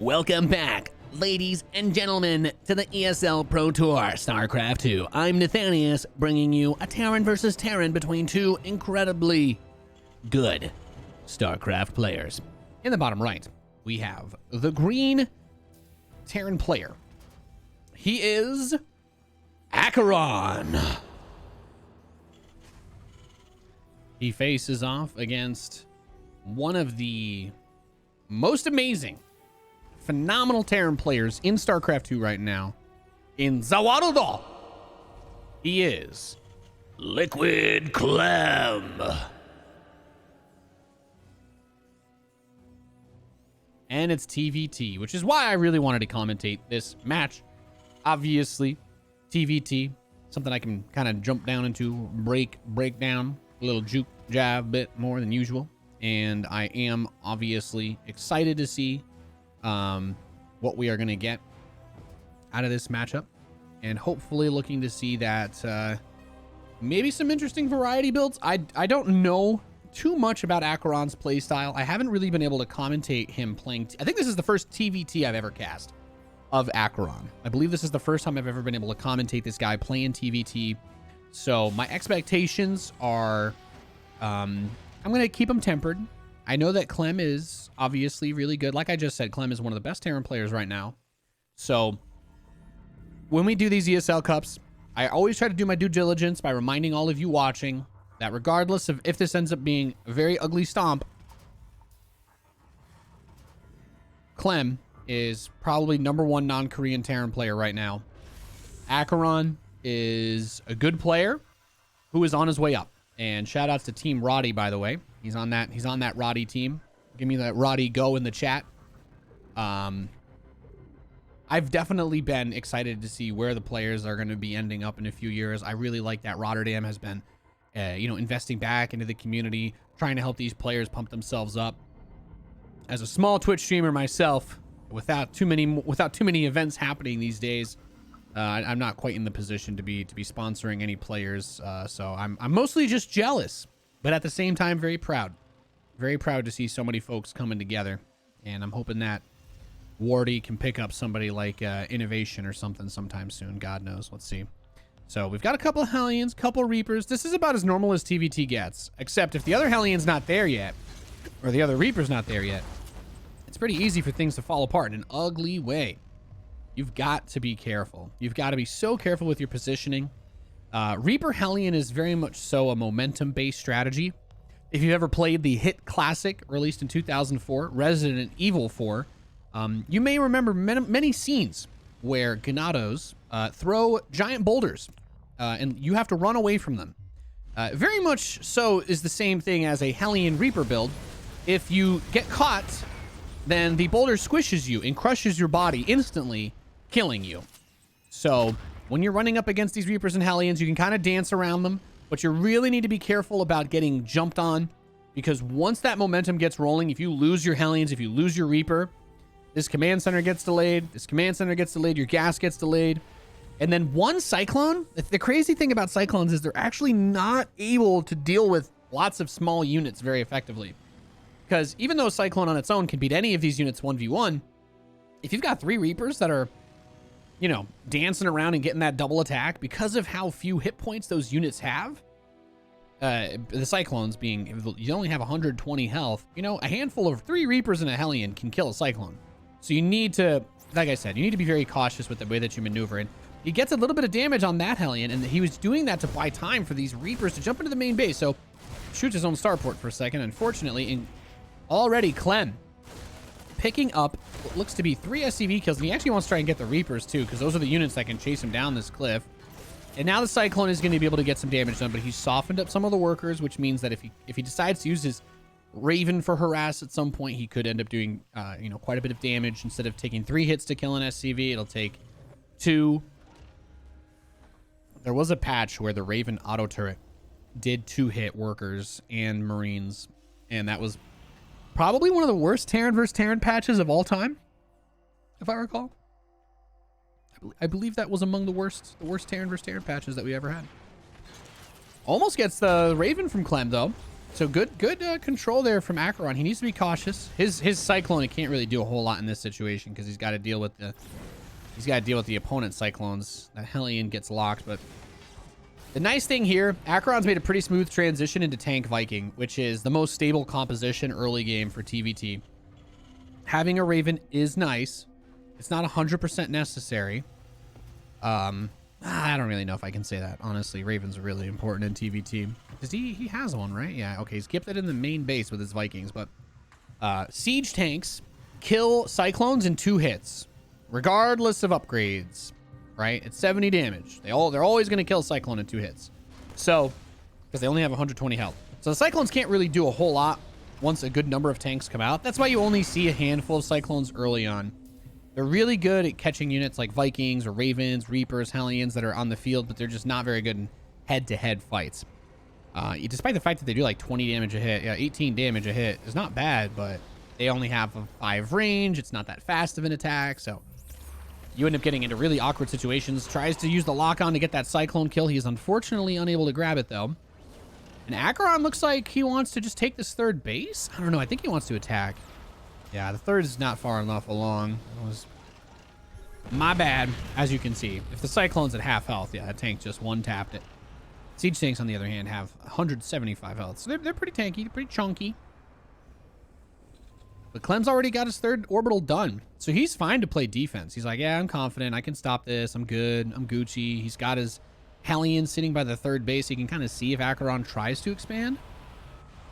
Welcome back, ladies and gentlemen, to the ESL Pro Tour StarCraft 2. I'm Nathanias, bringing you a Terran versus Terran between two incredibly good StarCraft players. In the bottom right, we have the green Terran player. He is Aqueron. He faces off against one of the most amazing, phenomenal Terran players in StarCraft 2 right now, in Zawarudo. He is Liquid Clem. And it's TvT, which is why I really wanted to commentate this match. Obviously, TvT, something I can kind of jump down into, break down, a little juke jab bit more than usual. And I am obviously excited to see what we are going to get out of this matchup, and hopefully looking to see that maybe some interesting variety builds. I don't know too much about Aqueron's playstyle. I haven't really been able to commentate him playing. I think this is the first TvT I've ever cast of Aqueron. I believe this is the first time I've ever been able to commentate this guy playing TvT. So my expectations are, I'm going to keep them tempered. I know that Clem is obviously really good. Like I just said, Clem is one of the best Terran players right now. So when we do these ESL Cups, I always try to do my due diligence by reminding all of you watching that regardless of if this ends up being a very ugly stomp, Clem is probably #1 non-Korean Terran player right now. Aqueron is a good player who is on his way up. And shout outs to Team Roddy, by the way. He's on that Roddy team. Give me that Roddy go in the chat. I've definitely been excited to see where the players are going to be ending up in a few years. I really like that Rotterdam has been, investing back into the community, trying to help these players pump themselves up. As a small Twitch streamer myself, without too many events happening these days, I'm not quite in the position to be sponsoring any players, so I'm mostly just jealous, but at the same time very proud to see so many folks coming together. And I'm hoping that Wardy can pick up somebody like Innovation or something sometime soon. God knows. Let's see. So we've got a couple of Hellions, couple Reapers. This is about as normal as TvT gets, except if the other Hellion's not there yet, or the other Reaper's not there yet, it's pretty easy for things to fall apart in an ugly way. You've got to be careful. You've got to be so careful with your positioning. Reaper Hellion is very much so a momentum-based strategy. If you've ever played the hit classic released in 2004, Resident Evil 4, you may remember many scenes where Ganados throw giant boulders, and you have to run away from them. Very much so is the same thing as a Hellion Reaper build. If you get caught, then the boulder squishes you and crushes your body instantly, killing you. So when you're running up against these Reapers and Hellions, you can kind of dance around them, but you really need to be careful about getting jumped on, because once that momentum gets rolling, if you lose your Hellions, if you lose your Reaper, this command center gets delayed, your gas gets delayed, and then one Cyclone, the crazy thing about Cyclones is they're actually not able to deal with lots of small units very effectively. Because even though Cyclone on its own can beat any of these units 1v1, if you've got 3 Reapers that are, dancing around and getting that double attack, because of how few hit points those units have, the Cyclones being, you only have 120 health, a handful of 3 Reapers and a Hellion can kill a Cyclone. So you need to, like I said, you need to be very cautious with the way that you maneuver. And he gets a little bit of damage on that Hellion, and he was doing that to buy time for these Reapers to jump into the main base. So shoots his own starport for a second. Unfortunately, already Clem picking up what looks to be 3 SCV kills, and he actually wants to try and get the Reapers too, because those are the units that can chase him down this cliff. And now the Cyclone is going to be able to get some damage done, but he's softened up some of the workers, which means that if he decides to use his Raven for harass at some point, he could end up doing quite a bit of damage. Instead of taking 3 hits to kill an SCV, it'll take 2. There was a patch where the Raven auto turret did 2-hit workers and Marines, and that was probably one of the worst Terran versus Terran patches of all time, if I recall. I believe that was among the worst Terran versus Terran patches that we ever had. Almost gets the Raven from Clem, though. So good control there from Aqueron. He needs to be cautious. His Cyclone, he can't really do a whole lot in this situation because he's got to deal with the opponent's Cyclones. That Hellion gets locked, but the nice thing here, Aqueron's made a pretty smooth transition into Tank Viking, which is the most stable composition early game for TvT. Having a Raven is nice. It's not 100% necessary. I don't really know if I can say that. Honestly, Ravens are really important in TvT. Because he has one, right? Yeah, okay. He's kept it in the main base with his Vikings, but siege tanks kill Cyclones in 2 hits, regardless of upgrades, right? It's 70 damage. They're always going to kill Cyclone in 2 hits. So, because they only have 120 health. So the Cyclones can't really do a whole lot once a good number of tanks come out. That's why you only see a handful of Cyclones early on. They're really good at catching units like Vikings or Ravens, Reapers, Hellions that are on the field, but they're just not very good in head-to-head fights. Despite the fact that they do like 20 damage a hit, yeah, 18 damage a hit is not bad, but they only have a 5 range. It's not that fast of an attack, so you end up getting into really awkward situations. Tries to use the lock-on to get that Cyclone kill. He is unfortunately unable to grab it, though. And Aqueron looks like he wants to just take this 3rd base. I don't know. I think he wants to attack. Yeah, the 3rd is not far enough along. It was my bad, as you can see. If the Cyclone's at half health, yeah, that tank just one-tapped it. Siege tanks, on the other hand, have 175 health. So they're pretty tanky, they're pretty chunky. But Clem's already got his 3rd orbital done. So he's fine to play defense. He's like, yeah, I'm confident. I can stop this. I'm good. I'm Gucci. He's got his Hellion sitting by the 3rd base. He can kind of see if Aqueron tries to expand.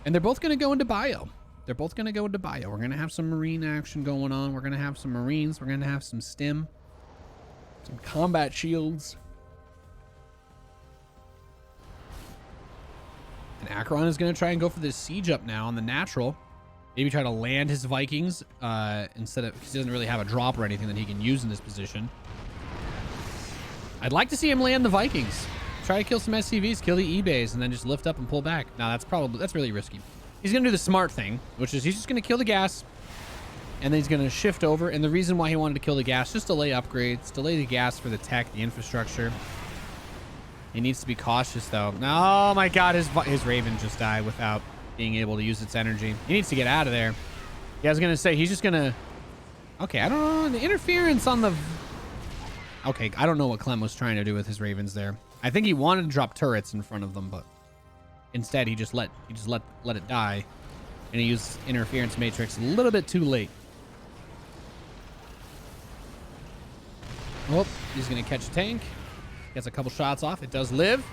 And they're both going to go into bio. They're both going to go into bio. We're going to have some Marine action going on. We're going to have some Marines. We're going to have some stim. Some combat shields. And Aqueron is going to try and go for this siege up now on the natural. Maybe try to land his Vikings instead of... Because he doesn't really have a drop or anything that he can use in this position. I'd like to see him land the Vikings. Try to kill some SCVs, kill the E-bays, and then just lift up and pull back. Now, that's really risky. He's going to do the smart thing, which is he's just going to kill the gas, and then he's going to shift over. And the reason why he wanted to kill the gas, just delay upgrades, delay the gas for the tech, the infrastructure. He needs to be cautious, though. Oh, my God, his Raven just died without being able to use its energy. He needs to get out of there. Yeah, I was going to say, he's just going to... Okay, I don't know. The interference on the... Okay, I don't know what Clem was trying to do with his Ravens there. I think he wanted to drop turrets in front of them, but... Instead, he just let it die, and he used interference matrix a little bit too late. Oh, he's gonna catch a tank. Gets a couple shots off. It does live.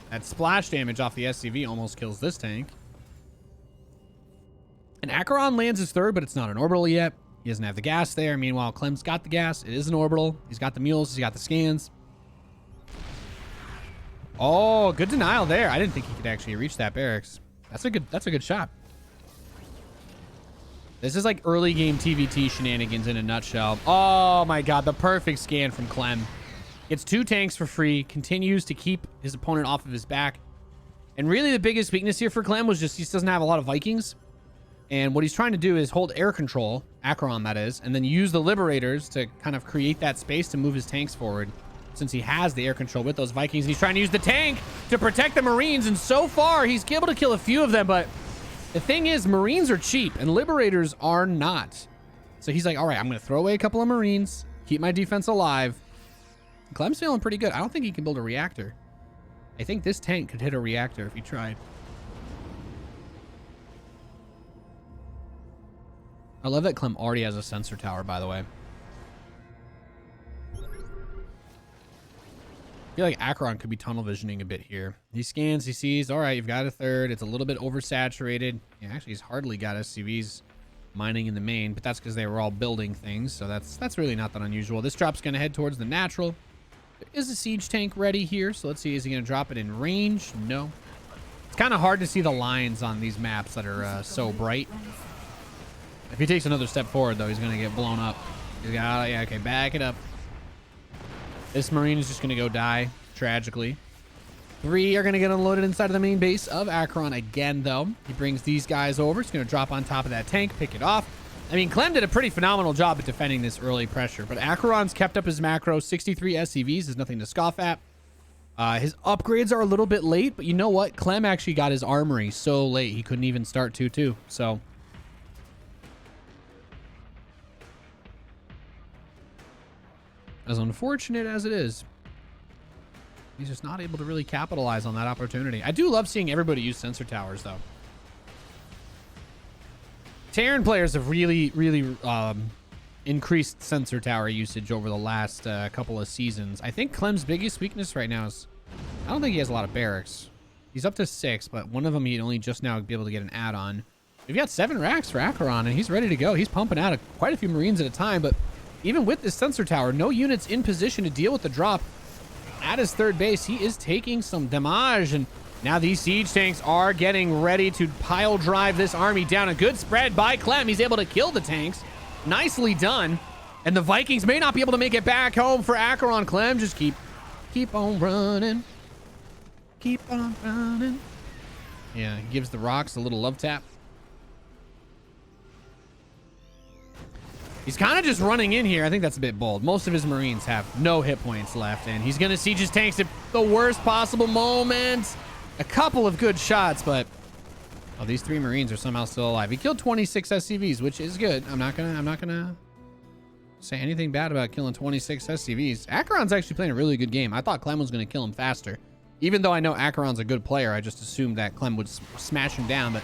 That splash damage off the SCV almost kills this tank. And Aqueron lands his 3rd, but it's not an orbital yet. He doesn't have the gas there. Meanwhile, Clem's got the gas. It is an orbital. He's got the mules. He's got the scans. Oh, good denial there. I didn't think he could actually reach that barracks. That's a good shot. This is like early game TvT shenanigans in a nutshell. Oh my God, the perfect scan from Clem. Gets 2 tanks for free, continues to keep his opponent off of his back. And really the biggest weakness here for Clem was just he doesn't have a lot of Vikings. And what he's trying to do is hold air control, Aqueron that is, and then use the Liberators to kind of create that space to move his tanks forward. Since he has the air control with those Vikings, he's trying to use the tank to protect the Marines, and so far he's able to kill a few of them, but the thing is, Marines are cheap and Liberators are not. So he's like, all right, I'm going to throw away a couple of Marines, keep my defense alive. Clem's feeling pretty good. I don't think he can build a reactor. I think this tank could hit a reactor if he tried. I love that Clem already has a sensor tower, by the way. I feel like Aqueron could be tunnel visioning a bit here. He scans, he sees, all right, you've got a 3rd. It's a little bit oversaturated. Yeah, actually, he's hardly got SCVs mining in the main, but that's because they were all building things, so that's really not that unusual. This drop's going to head towards the natural. There is a siege tank ready here, so let's see, is he going to drop it in range? No. It's kind of hard to see the lines on these maps that are so bright. If he takes another step forward, though, he's going to get blown up. He's got, yeah, okay, back it up. This Marine is just going to go die, tragically. 3 are going to get unloaded inside of the main base of Aqueron again, though. He brings these guys over. He's going to drop on top of that tank, pick it off. I mean, Clem did a pretty phenomenal job at defending this early pressure, but Aqueron's kept up his macro. 63 SCVs is nothing to scoff at. His upgrades are a little bit late, but you know what? Clem actually got his armory so late he couldn't even start 2-2. So as unfortunate as it is, he's just not able to really capitalize on that opportunity. I do love seeing everybody use sensor towers, though. Terran players have really increased sensor tower usage over the last couple of seasons. I think Clem's biggest weakness right now is I don't think he has a lot of barracks. He's up to 6, but one of them he'd only just now be able to get an add-on. We've got 7 racks for Aqueron, and he's ready to go. He's pumping out quite a few Marines at a time, but even with this sensor tower, no units in position to deal with the drop. At his third base, he is taking some damage, and now these siege tanks are getting ready to pile drive this army down. A good spread by Clem. He's able to kill the tanks. Nicely done. And the Vikings may not be able to make it back home for Aqueron. Clem, just keep on running. Keep on running. Yeah, he gives the rocks a little love tap. He's kind of just running in here. I think that's a bit bold. Most of his Marines have no hit points left, and he's going to siege his tanks at the worst possible moment. A couple of good shots, but oh, these 3 Marines are somehow still alive. He killed 26 SCVs, which is good. I'm not gonna say anything bad about killing 26 SCVs. Aqueron's actually playing a really good game. I thought Clem was going to kill him faster. Even though I know Aqueron's a good player, I just assumed that Clem would smash him down, but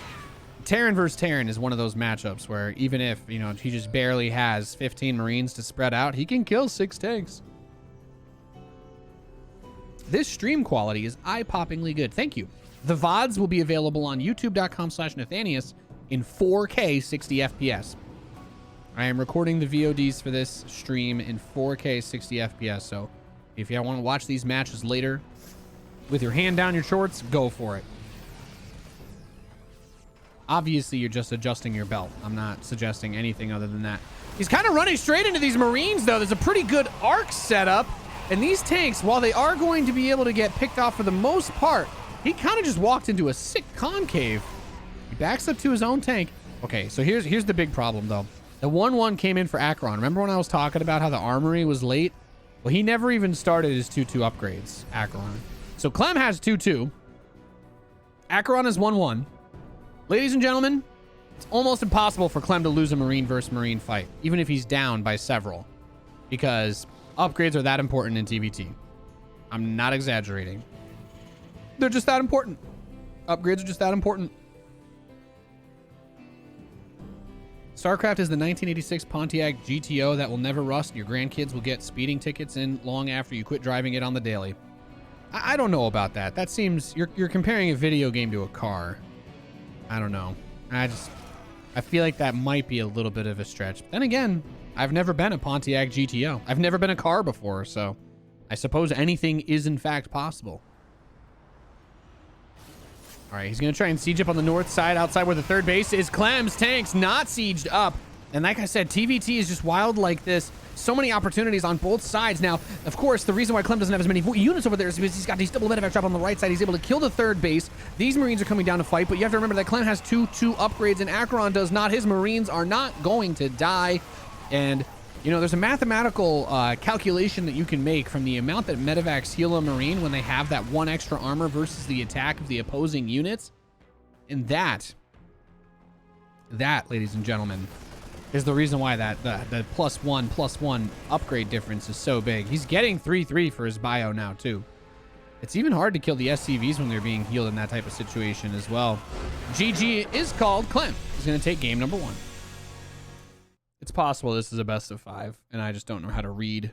Terran versus Terran is one of those matchups where even if, you know, he just barely has 15 Marines to spread out, he can kill 6 tanks. This stream quality is eye-poppingly good. Thank you. The VODs will be available on youtube.com/Nathanias in 4K 60 FPS. I am recording the VODs for this stream in 4K 60 FPS, so if you want to watch these matches later with your hand down your shorts, go for it. Obviously, you're just adjusting your belt. I'm not suggesting anything other than that. He's kind of running straight into these Marines, though. There's a pretty good arc setup. And these tanks, while they are going to be able to get picked off for the most part, he kind of just walked into a sick concave. He backs up to his own tank. Okay, so here's the big problem, though. The 1-1 came in for Aqueron. Remember when I was talking about how the armory was late? Well, he never even started his 2-2 upgrades, Aqueron. So Clem has 2-2. Aqueron is 1-1. Ladies and gentlemen, it's almost impossible for Clem to lose a Marine versus Marine fight, even if he's down by several, because upgrades are that important in TvT. I'm not exaggerating. They're just that important. Upgrades are just that important. StarCraft is the 1986 Pontiac GTO that will never rust. Your grandkids will get speeding tickets in long after you quit driving it on the daily. I don't know about that. That seems... You're comparing a video game to a car. I don't know. I feel like that might be a little bit of a stretch. But then again, I've never been a Pontiac GTO. I've never been a car before, so I suppose anything is in fact possible. All right, he's going to try and siege up on the north side outside where the third base is. Clem's tanks not sieged up. And like I said, TvT is just wild like this. So many opportunities on both sides. Now, of course, the reason why Clem doesn't have as many units over there is because he's got these double medevac drop on the right side. He's able to kill the third base. These Marines are coming down to fight, but you have to remember that Clem has 2-2 upgrades and Aqueron does not. His Marines are not going to die. And, you know, there's a mathematical calculation that you can make from the amount that medevacs heal a Marine when they have that 1 extra armor versus the attack of the opposing units. And that, ladies and gentlemen, is the reason why that the +1/+1 upgrade difference is so big. He's getting 3-3 for his bio now too. It's even hard to kill the SCVs when they're being healed in that type of situation as well. GG is called. Clem is going to take game number 1. It's possible this is a best of 5, and I just don't know how to read.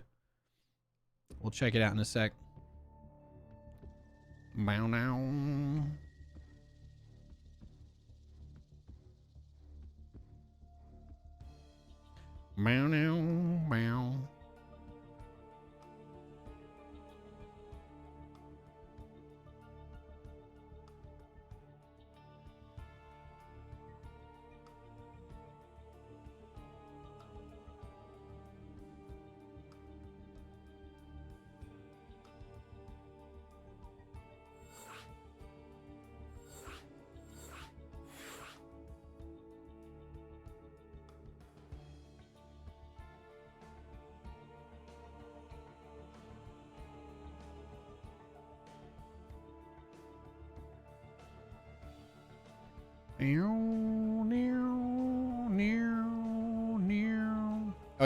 We'll check it out in a sec. Bow now. Bow now, bow. Oh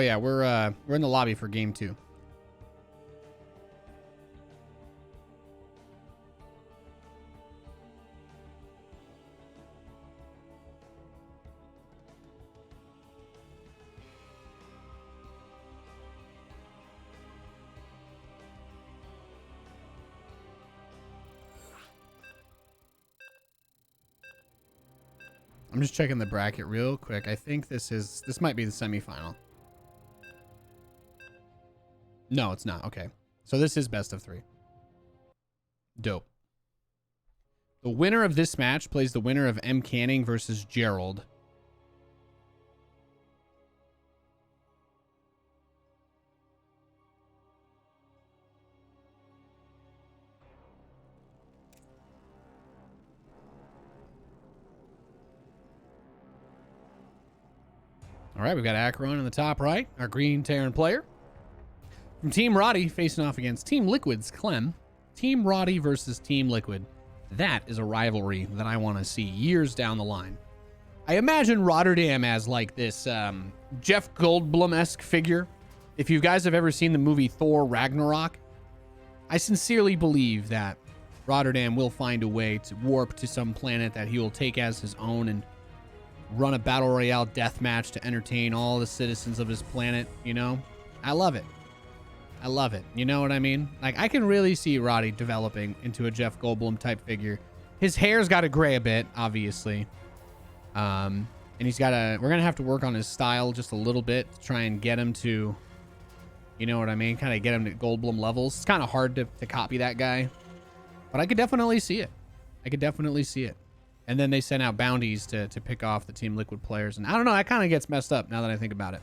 yeah, we're in the lobby for game 2. I'm just checking the bracket real quick. I think this might be the semifinal. No, it's not. Okay. So this is best of 3. Dope. The winner of this match plays the winner of M. Canning versus Gerald. All right, we've got Aqueron in the top right, our green Terran player. From Team Roddy facing off against Team Liquid's Clem. Team Roddy versus Team Liquid. That is a rivalry that I want to see years down the line. I imagine Rotterdam as like this Jeff Goldblum-esque figure. If you guys have ever seen the movie Thor Ragnarok, I sincerely believe that Rotterdam will find a way to warp to some planet that he will take as his own and run a battle royale death match to entertain all the citizens of his planet, you know? I love it. I love it. You know what I mean? Like, I can really see Roddy developing into a Jeff Goldblum type figure. His hair's got to gray a bit, obviously. And he's got to, we're going to have to work on his style just a little bit to try and get him to, you know what I mean? Kind of get him to Goldblum levels. It's kind of hard to copy that guy, but I could definitely see it. I could definitely see it. And then they sent out bounties to pick off the Team Liquid players. And I don't know, that kind of gets messed up now that I think about it.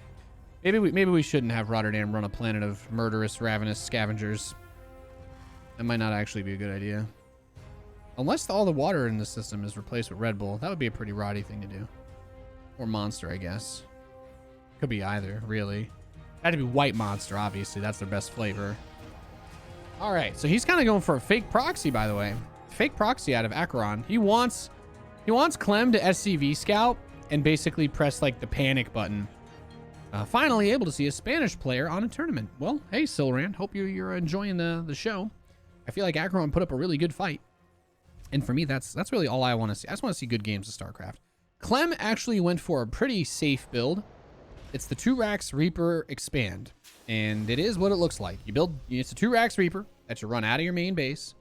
Maybe we shouldn't have Rotterdam run a planet of murderous, ravenous scavengers. That might not actually be a good idea. Unless all the water in the system is replaced with Red Bull. That would be a pretty Roddy thing to do. Or Monster, I guess. Could be either, really. Had to be White Monster, obviously. That's their best flavor. All right, so he's kind of going for a fake proxy, by the way. Fake proxy out of Aqueron. He wants Clem to SCV scout and basically press like the panic button. Finally able to see a Spanish player on a tournament. Well, hey, Silrand. Hope you're enjoying the show. I feel like Aqueron put up a really good fight. And for me, that's really all I want to see. I just want to see good games of StarCraft. Clem actually went for a pretty safe build. It's the 2-Rax Reaper Expand. And it is what it looks like. It's a 2-Rax Reaper that you run out of your main base.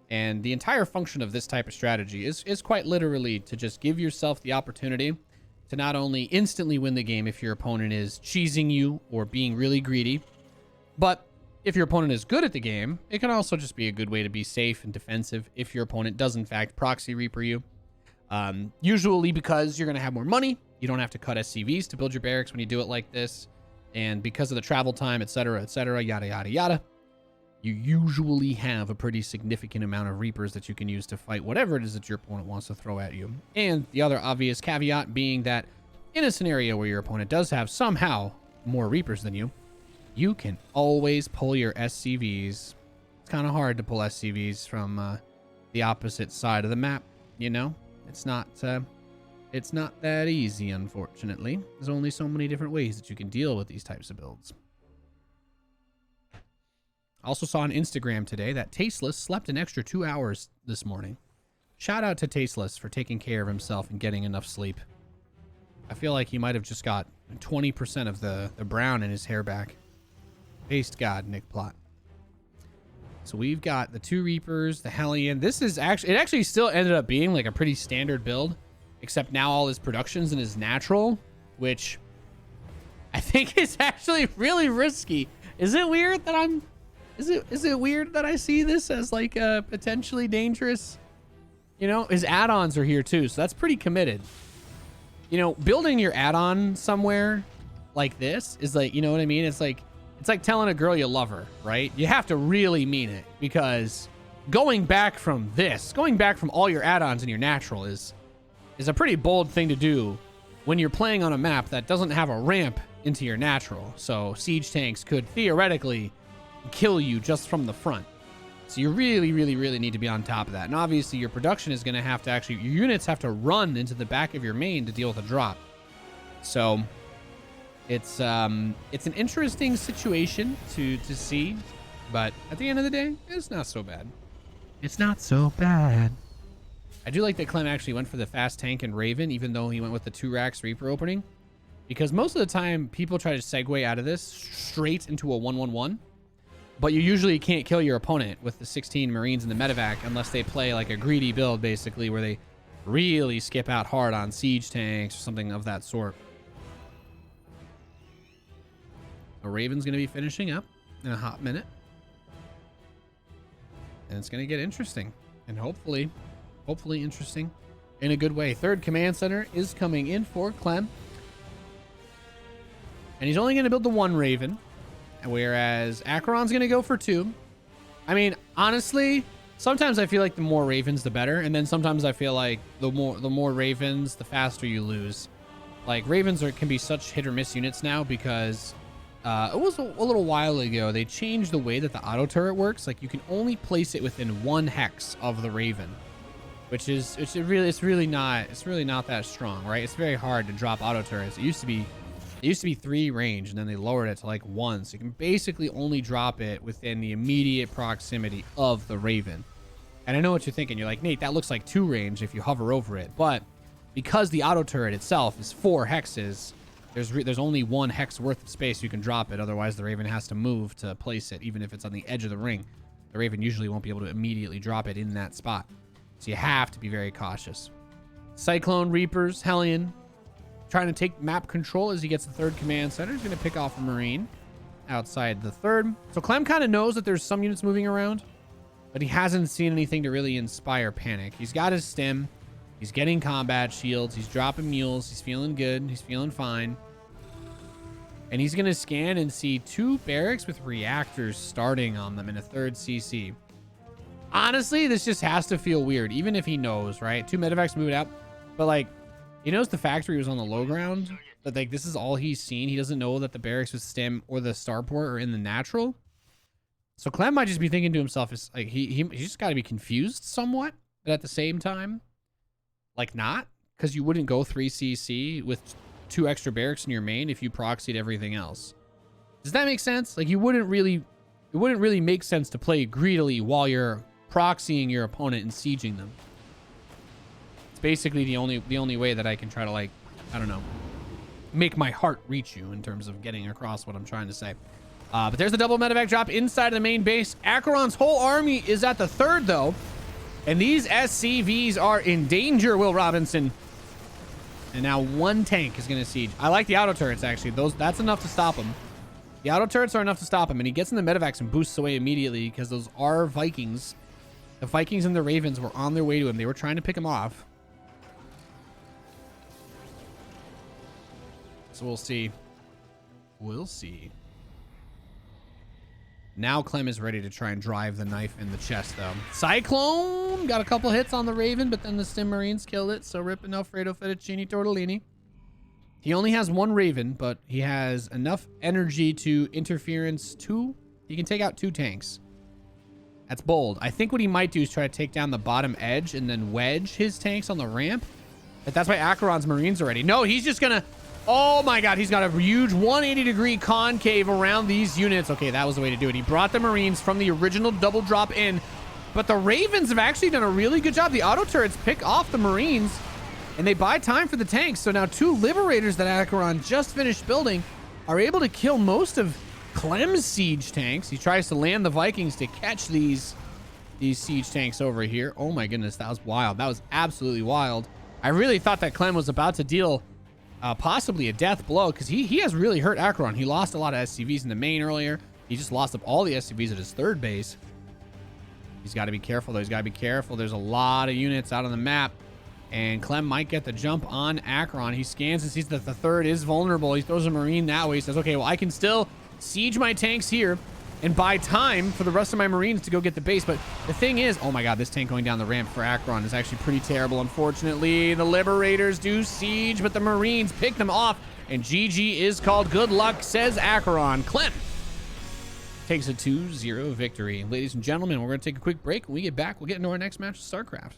And the entire function of this type of strategy is quite literally to just give yourself the opportunity to not only instantly win the game if your opponent is cheesing you or being really greedy, but if your opponent is good at the game, it can also just be a good way to be safe and defensive if your opponent does in fact proxy reaper you. Usually because you're going to have more money, you don't have to cut SCVs to build your barracks when you do it like this, and because of the travel time, etc., yada yada yada, you usually have a pretty significant amount of Reapers that you can use to fight whatever it is that your opponent wants to throw at you. And the other obvious caveat being that in a scenario where your opponent does have somehow more Reapers than you, you can always pull your SCVs. It's kind of hard to pull SCVs from the opposite side of the map, you know? It's not that easy, unfortunately. There's only so many different ways that you can deal with these types of builds. Also saw on Instagram today that Tasteless slept an extra 2 hours this morning. Shout out to Tasteless for taking care of himself and getting enough sleep. I feel like he might have just got 20% of the brown in his hair back. Based God, Nick Plot. So we've got the 2 Reapers, the Hellion. This is actually, it actually still ended up being like a pretty standard build, except now all his production's in his natural, which I think is actually really risky. Is it weird that is it weird that I see this as like potentially dangerous? You know, his add-ons are here too, so that's pretty committed. You know, building your add-on somewhere like this is like, you know what I mean? It's like telling a girl you love her, right? You have to really mean it, because going back from all your add-ons in your natural is a pretty bold thing to do when you're playing on a map that doesn't have a ramp into your natural. So siege tanks could theoretically kill you just from the front. So you really, really, really need to be on top of that. And obviously your production is going to have to actually, your units have to run into the back of your main to deal with a drop. So it's an interesting situation to see, but at the end of the day, it's not so bad. It's not so bad. I do like that Clem actually went for the fast tank and Raven, even though he went with the 2 racks Reaper opening, because most of the time people try to segue out of this straight into a 1-1-1. But you usually can't kill your opponent with the 16 Marines in the medevac unless they play like a greedy build, basically, where they really skip out hard on siege tanks or something of that sort. The Raven's going to be finishing up in a hot minute. And it's going to get interesting. And hopefully interesting in a good way. 3rd command center is coming in for Clem. And he's only going to build the 1 Raven. Whereas Aqueron's going to go for 2. I mean, honestly, sometimes I feel like the more Ravens, the better. And then sometimes I feel like the more Ravens, the faster you lose. Like, Ravens can be such hit or miss units now because it was a little while ago. They changed the way that the auto turret works. Like, you can only place it within 1 hex of the Raven, which is really not that strong, right? It's very hard to drop auto turrets. It used to be 3 range, and then they lowered it to like 1. So you can basically only drop it within the immediate proximity of the Raven. And I know what you're thinking. You're like, Nate, that looks like 2 range if you hover over it. But because the auto turret itself is 4 hexes, there's only 1 hex worth of space you can drop it. Otherwise, the Raven has to move to place it, even if it's on the edge of the ring. The Raven usually won't be able to immediately drop it in that spot. So you have to be very cautious. Cyclone, Reapers, Hellion, trying to take map control as he gets the 3rd command center. He's going to pick off a Marine outside the 3rd. So Clem kind of knows that there's some units moving around, but he hasn't seen anything to really inspire panic. He's got his stim. He's getting combat shields. He's dropping mules. He's feeling good. He's feeling fine. And he's going to scan and see 2 barracks with reactors starting on them in a 3rd CC. Honestly, this just has to feel weird, even if he knows, right? 2 medevacs moving out, but like, he knows the factory was on the low ground, but like this is all he's seen. He doesn't know that the barracks with stim or the starport are in the natural. So Clem might just be thinking to himself, it's like he just got to be confused somewhat, but at the same time, like not, because you wouldn't go 3 CC with 2 extra barracks in your main if you proxied everything else. Does that make sense? Like it wouldn't really make sense to play greedily while you're proxying your opponent and sieging them. It's basically the only way that I can try to, like, I don't know, make my heart reach you in terms of getting across what I'm trying to say. But there's the double medevac drop inside of the main base. Aqueron's whole army is at the 3rd, though. And these SCVs are in danger, Will Robinson. And now 1 tank is going to siege. I like the auto turrets, actually. That's enough to stop him. The auto turrets are enough to stop him. And he gets in the medevacs and boosts away immediately because those are Vikings. The Vikings and the Ravens were on their way to him. They were trying to pick him off. So we'll see. We'll see. Now Clem is ready to try and drive the knife in the chest, though. Cyclone got a couple hits on the Raven, but then the Stim Marines killed it. So ripping Alfredo Fettuccini Tortellini. He only has 1 Raven, but he has enough energy to interference 2. He can take out 2 tanks. That's bold. I think what he might do is try to take down the bottom edge and then wedge his tanks on the ramp. But that's why Aqueron's Marines are ready. No, he's just gonna... Oh my god, he's got a huge 180-degree concave around these units. Okay, that was the way to do it. He brought the Marines from the original double drop in, but the Ravens have actually done a really good job. The auto turrets pick off the Marines, and they buy time for the tanks. So now 2 Liberators that Aqueron just finished building are able to kill most of Clem's siege tanks. He tries to land the Vikings to catch these siege tanks over here. Oh my goodness, that was wild. That was absolutely wild. I really thought that Clem was about to deal... possibly a death blow, because he has really hurt Aqueron. He lost a lot of SCVs in the main earlier. He just lost up all the SCVs at his 3rd base. He's got to be careful, though. He's got to be careful. There's a lot of units out on the map, and Clem might get the jump on Aqueron. He scans and sees that the 3rd is vulnerable. He throws a Marine that way. He says, okay, well, I can still siege my tanks here and buy time for the rest of my Marines to go get the base. But the thing is, oh my god, this tank going down the ramp for Aqueron is actually pretty terrible. Unfortunately, the Liberators do siege, but the Marines pick them off, and GG is called. Good luck, says Aqueron. Clem takes a 2-0 victory. Ladies and gentlemen, we're going to take a quick break. When we get back, we'll get into our next match of StarCraft.